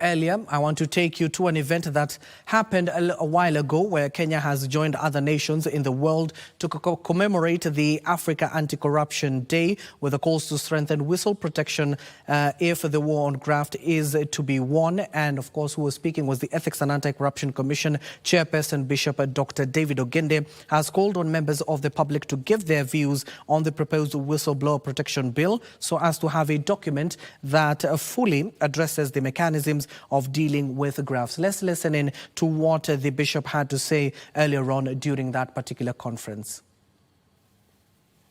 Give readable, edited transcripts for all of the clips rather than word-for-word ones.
Earlier, I want to take you to an event that happened a while ago where Kenya has joined other nations in the world to commemorate the Africa Anti-Corruption Day with a call to strengthen whistle protection if the war on graft is to be won. And of course, who was speaking was the Ethics and Anti-Corruption Commission Chairperson Bishop Dr. David Ogende has called on members of the public to give their views on the proposed whistleblower protection bill so as to have a document that fully addresses the mechanisms of dealing with grafts. Let's listen in to what the bishop had to say earlier on during that particular conference.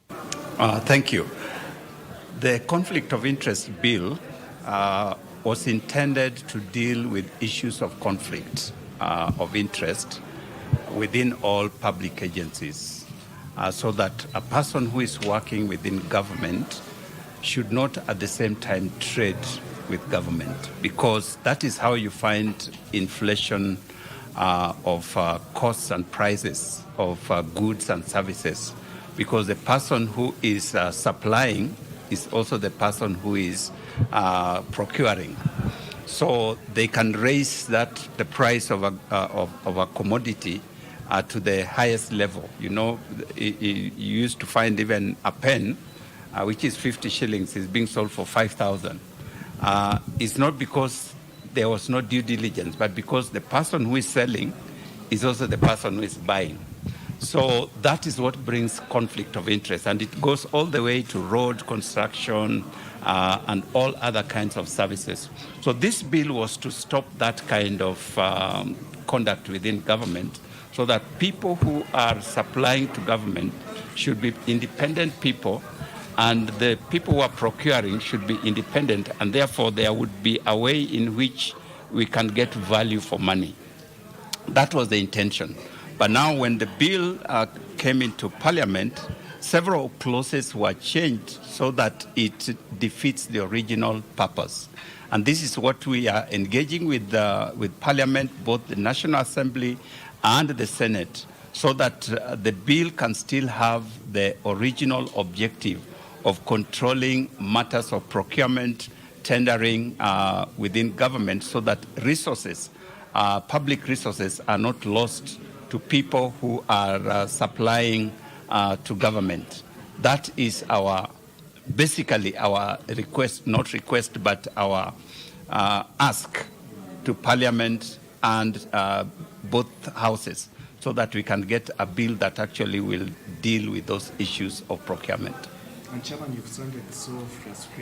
Thank you. The conflict of interest bill was intended to deal with issues of conflict of interest within all public agencies so that a person who is working within government should not at the same time trade with government, because that is how you find inflation of costs and prices of goods and services, because the person who is supplying is also the person who is procuring. So they can raise the price of a commodity to the highest level. You know, you used to find even a pen, which is 50 shillings, is being sold for 5,000. It's not because there was no due diligence, but because the person who is selling is also the person who is buying. So that is what brings conflict of interest, and it goes all the way to road construction and all other kinds of services. So this bill was to stop that kind of conduct within government, so that people who are supplying to government should be independent people, and the people who are procuring should be independent, and therefore there would be a way in which we can get value for money. That was the intention. But now when the bill came into Parliament, several clauses were changed so that it defeats the original purpose. And this is what we are engaging with Parliament, both the National Assembly and the Senate, so that the bill can still have the original objective of controlling matters of procurement, tendering within government, so that resources, public resources, are not lost to people who are supplying to government. That is basically our request, not request, but our ask to Parliament and both houses, so that we can get a bill that actually will deal with those issues of procurement. And Chairman, you've sounded so frustrated.